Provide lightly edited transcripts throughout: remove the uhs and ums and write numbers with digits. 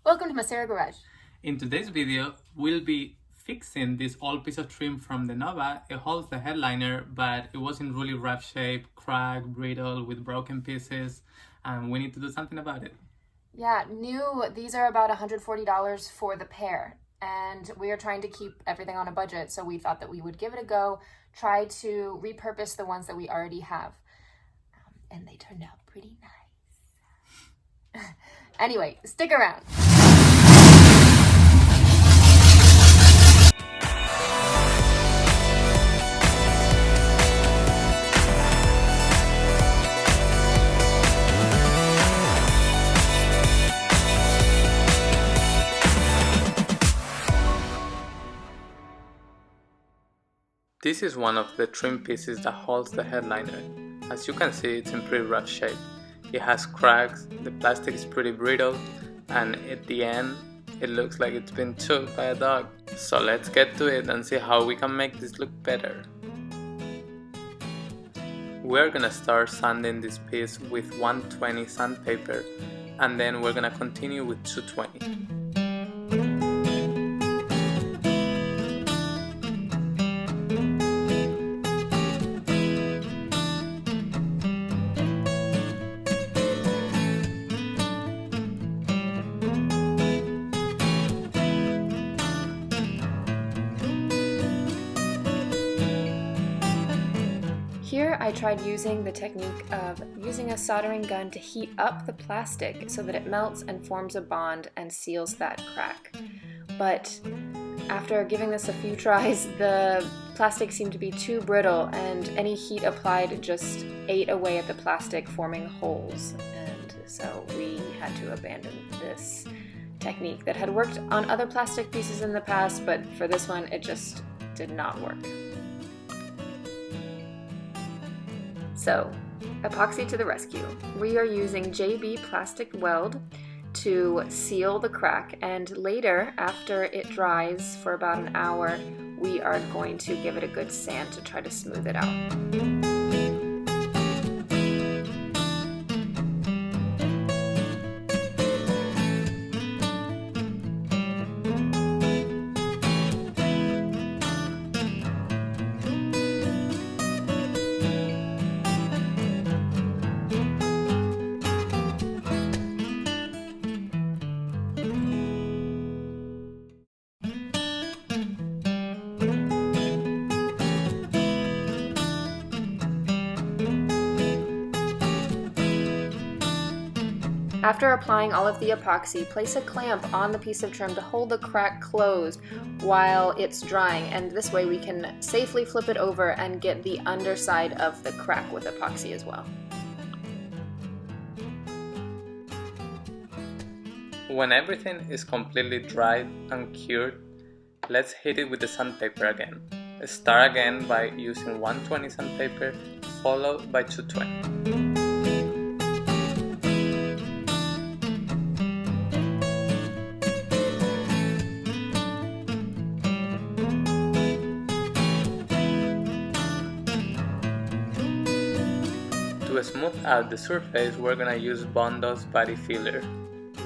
Welcome to Masera Garage. In today's video, we'll be fixing this old piece of trim from the Nova. It holds the headliner, but it was in really rough shape, cracked, brittle, with broken pieces, and we need to do something about it. Yeah, these are about $140 for the pair, and we are trying to keep everything on a budget, so we thought that we would give it a go, try to repurpose the ones that we already have. And they turned out pretty nice. Anyway, stick around. This is one of the trim pieces that holds the headliner. As you can see, it's in pretty rough shape. It has cracks, the plastic is pretty brittle, and at the end, it looks like it's been choked by a dog. So let's get to it and see how we can make this look better. We're gonna start sanding this piece with 120 sandpaper, and then we're gonna continue with 220. Here I tried using the technique of using a soldering gun to heat up the plastic so that it melts and forms a bond and seals that crack. But after giving this a few tries, the plastic seemed to be too brittle and any heat applied just ate away at the plastic, forming holes. And so we had to abandon this technique that had worked on other plastic pieces in the past, but for this one it just did not work. So, epoxy to the rescue. We are using JB plastic Weld to seal the crack, and later, after it dries for about an hour, we are going to give it a good sand to try to smooth it out. After applying all of the epoxy, place a clamp on the piece of trim to hold the crack closed while it's drying, and this way we can safely flip it over and get the underside of the crack with epoxy as well. When everything is completely dried and cured, let's hit it with the sandpaper again. Start again by using 120 sandpaper followed by 220. To smooth out the surface, we're gonna use Bondo's bodyfiller.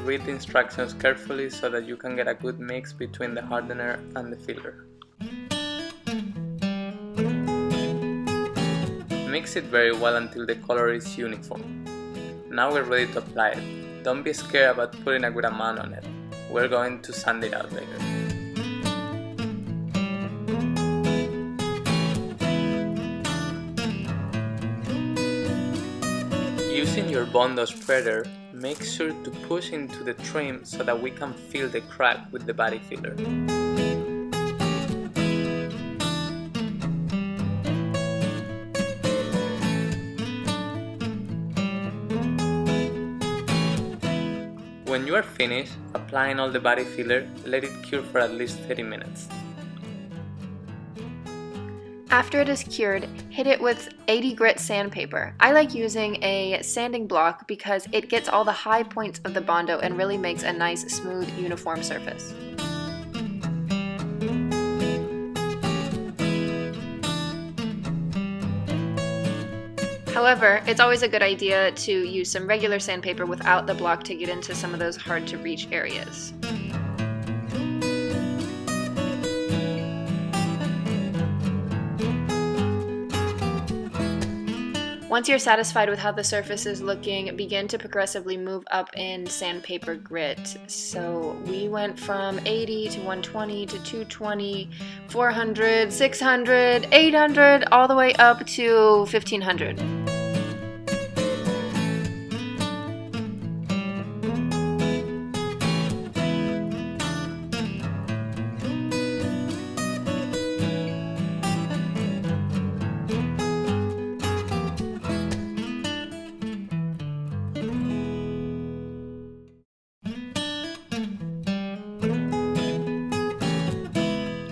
Read the instructions carefully so that you can get a good mix between the hardener and the filler. Mix it very well until the color is uniform. Now we're ready to apply it. Don't be scared about putting a good amount on it. We're going to sand it out later. Using your Bondo spreader, make sure to push into the trim so that we can fill the crack with the body filler. When you are finished applying all the body filler, let it cure for at least 30 minutes. After it is cured, hit it with 80 grit sandpaper. I like using a sanding block because it gets all the high points of the Bondo and really makes a nice, smooth, uniform surface. However, it's always a good idea to use some regular sandpaper without the block to get into some of those hard to reach areas. Once you're satisfied with how the surface is looking, begin to progressively move up in sandpaper grit. So we went from 80 to 120 to 220, 400, 600, 800, all the way up to 1500.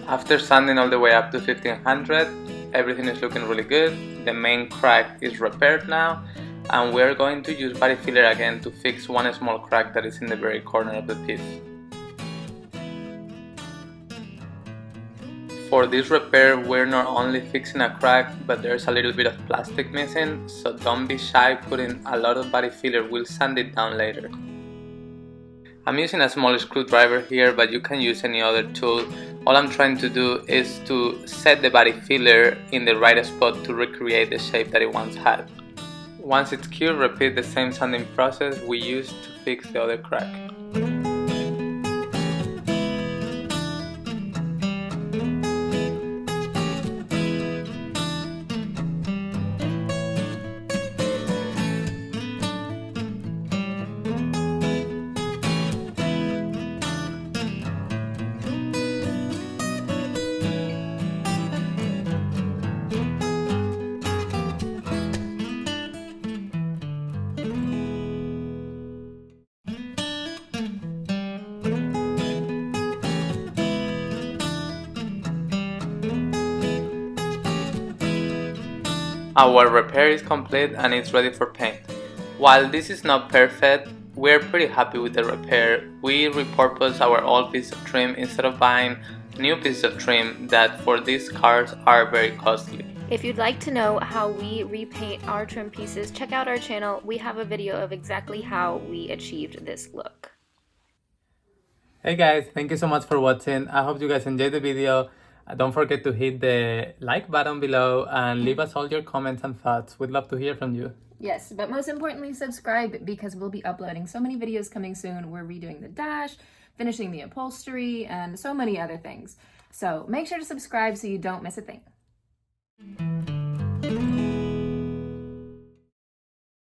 After sanding all the way up to 1500, everything is looking really good. The main crack is repaired now, and we're going to use body filler again to fix one small crack that is in the very corner of the piece. For this repair, we're not only fixing a crack, but there's a little bit of plastic missing, so don't be shy putting a lot of body filler, we'll sand it down later. I'm using a small screwdriver here, but you can use any other tool. All I'm trying to do is to set the body filler in the right spot to recreate the shape that it once had. Once it's cured, repeat the same sanding process we used to fix the other crack. Our repair is complete and it's ready for paint. While this is not perfect, we're pretty happy with the repair. We repurposed our old piece of trim instead of buying new pieces of trim that for these cars are very costly. If you'd like to know how we repaint our trim pieces, check out our channel. We have a video of exactly how we achieved this look. Hey guys, thank you so much for watching. I hope you guys enjoyed the video. Don't forget to hit the like button below and leave us all your comments and thoughts. We'd love to hear from you. Yes, but most importantly, subscribe because we'll be uploading so many videos coming soon. We're redoing the dash, finishing the upholstery, and so many other things. So make sure to subscribe so you don't miss a thing.